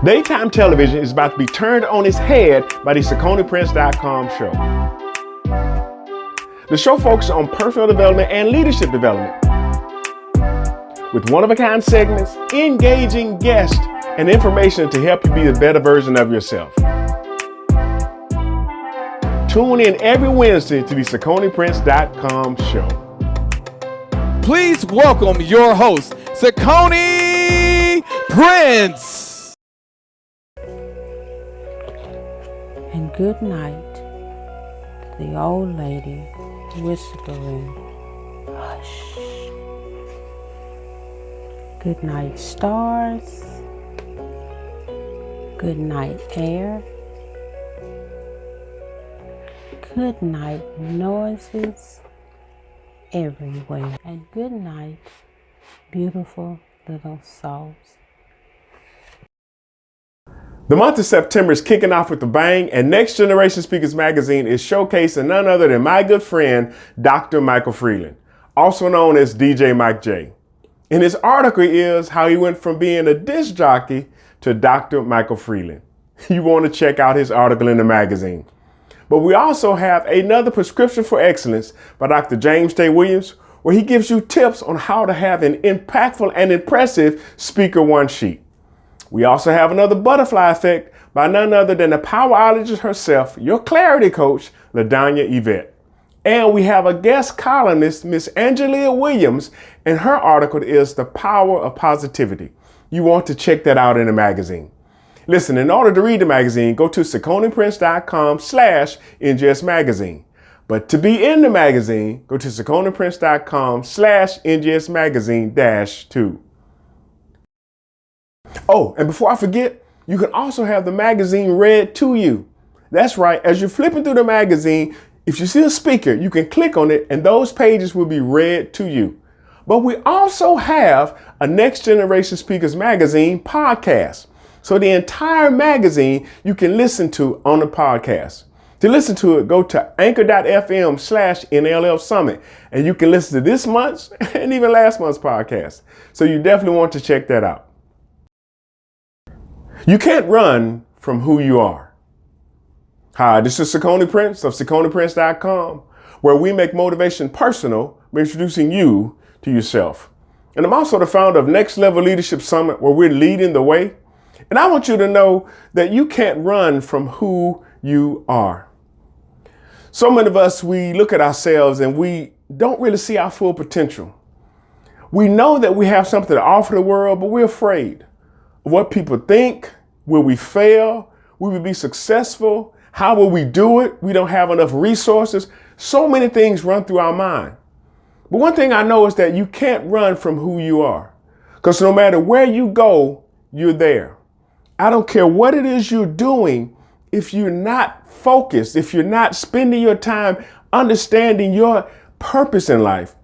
Daytime television is about to be turned on its head by the SacconiPrince.com show. The show focuses on personal development and leadership development, with one-of-a-kind segments, engaging guests, and information to help you be a better version of yourself. Tune in every Wednesday to the SacconiPrince.com show. Please welcome your host, Sacconi Prince. And good night to the old lady whispering, hush. Good night, stars. Good night, air. Good night, noises everywhere. And good night, beautiful little souls. The month of September is kicking off with a bang, and Next Generation Speakers Magazine is showcasing none other than my good friend, Dr. Michael Freeland, also known as DJ Mike J. And his article is how he went from being a disc jockey to Dr. Michael Freeland. You want to check out his article in the magazine. But we also have another prescription for excellence by Dr. James J. Williams, where he gives you tips on how to have an impactful and impressive Speaker One sheet. We also have another butterfly effect by none other than the powerologist herself, your clarity coach, LaDanya Yvette. And we have a guest columnist, Miss Angelia Williams, and her article is The Power of Positivity. You want to check that out in the magazine. Listen, in order to read the magazine, go to SacconiPrince.com/NGS Magazine. But to be in the magazine, go to SacconiPrince.com/NGS Magazine-2. Oh, and before I forget, you can also have the magazine read to you. That's right. As you're flipping through the magazine, if you see a speaker, you can click on it and those pages will be read to you. But we also have a Next Generation Speakers Magazine podcast. So the entire magazine you can listen to on the podcast. To listen to it, go to anchor.fm/NLL Summit and you can listen to this month's and even last month's podcast. So you definitely want to check that out. You can't run from who you are. Hi, this is Sacconi Prince of SacconiPrince.com, where we make motivation personal by introducing you to yourself. And I'm also the founder of Next Level Leadership Summit, where we're leading the way. And I want you to know that you can't run from who you are. So many of us, we look at ourselves and we don't really see our full potential. We know that we have something to offer the world, but we're afraid of what people think. Will we fail? Will we be successful? How will we do it? We don't have enough resources. So many things run through our mind. But one thing I know is that you can't run from who you are, because no matter where you go, you're there. I don't care what it is you're doing. If you're not focused, if you're not spending your time understanding your purpose in life,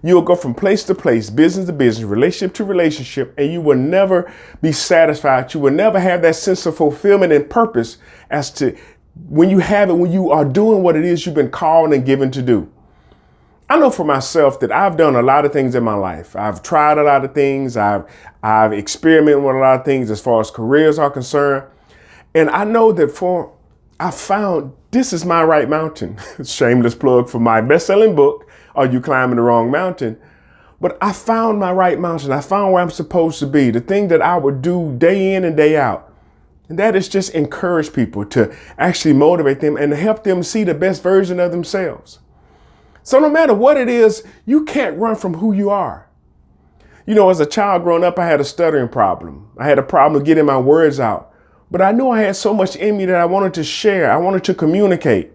you'll go from place to place, business to business, relationship to relationship, and you will never be satisfied. You will never have that sense of fulfillment and purpose as to when you have it, when you are doing what it is you've been called and given to do. I know for myself that I've done a lot of things in my life. I've tried a lot of things. I've experimented with a lot of things as far as careers are concerned. And I know that I found this is my right mountain. Shameless plug for my best-selling book, Are You Climbing the Wrong Mountain? But I found my right mountain. I found where I'm supposed to be, the thing that I would do day in and day out. And that is just encourage people, to actually motivate them and to help them see the best version of themselves. So no matter what it is, you can't run from who you are. You know, as a child growing up, I had a stuttering problem. I had a problem getting my words out. But I knew I had so much in me that I wanted to share. I wanted to communicate.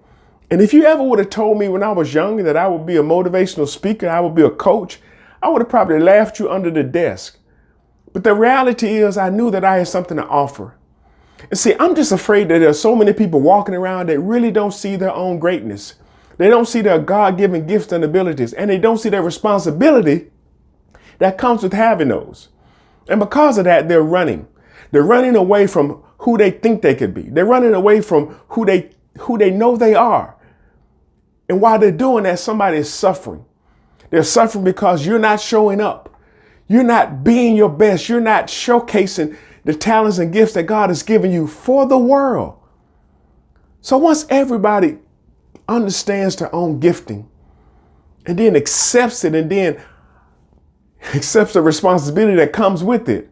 And if you ever would have told me when I was younger that I would be a motivational speaker, I would be a coach, I would have probably laughed you under the desk. But the reality is I knew that I had something to offer. And see, I'm just afraid that there are so many people walking around that really don't see their own greatness. They don't see their God-given gifts and abilities, and they don't see their responsibility that comes with having those. And because of that, they're running. They're running away from who they think they could be. They're running away from who they know they are. And while they're doing that, somebody is suffering. They're suffering because you're not showing up. You're not being your best. You're not showcasing the talents and gifts that God has given you for the world. So once everybody understands their own gifting and then accepts it and then accepts the responsibility that comes with it,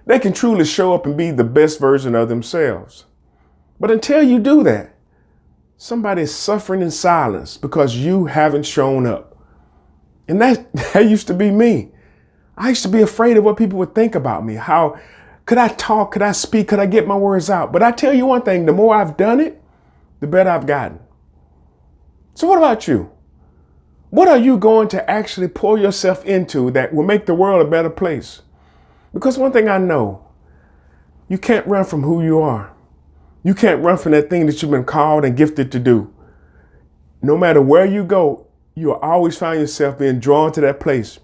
they can truly show up and be the best version of themselves. But until you do that, somebody is suffering in silence because you haven't shown up. And that used to be me. I used to be afraid of what people would think about me. How could I talk? Could I speak? Could I get my words out? But I tell you one thing, the more I've done it, the better I've gotten. So what about you? What are you going to actually pour yourself into that will make the world a better place? Because one thing I know, you can't run from who you are. You can't run from that thing that you've been called and gifted to do. No matter where you go, you'll always find yourself being drawn to that place.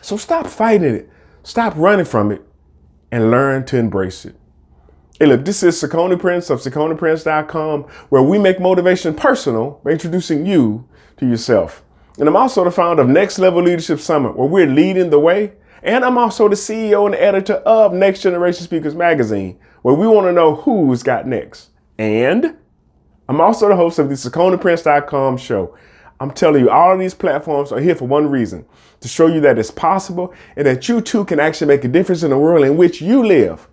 So stop fighting it. Stop running from it and learn to embrace it. Hey, look, this is Saccone Prince of SacconePrince.com, where we make motivation personal by introducing you to yourself. And I'm also the founder of Next Level Leadership Summit, where we're leading the way. And I'm also the CEO and editor of Next Generation Speakers Magazine, where we want to know who's got next. And I'm also the host of the SacconePrince.com show. I'm telling you, all of these platforms are here for one reason, to show you that it's possible and that you too can actually make a difference in the world in which you live.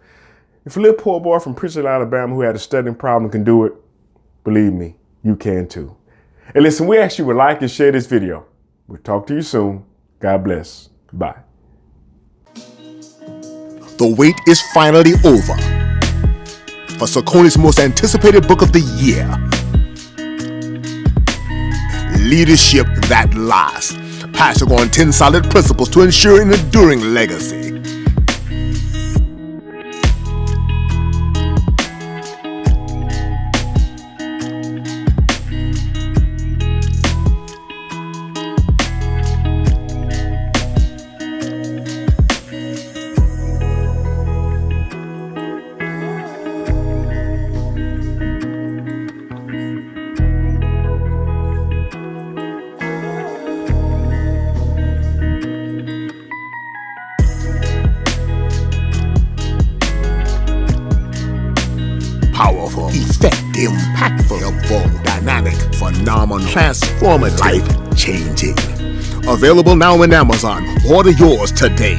If a little poor boy from Pritchard, Alabama, who had a studying problem can do it, believe me, you can too. And listen, we ask you to like and share this video. We'll talk to you soon. God bless. Bye. The wait is finally over for Saccone's most anticipated book of the year, Leadership That Lasts, passing on 10 solid principles to ensure an enduring legacy. Powerful, effective, impactful, helpful, dynamic, phenomenal, transformative, life-changing. Available now in Amazon. Order yours today.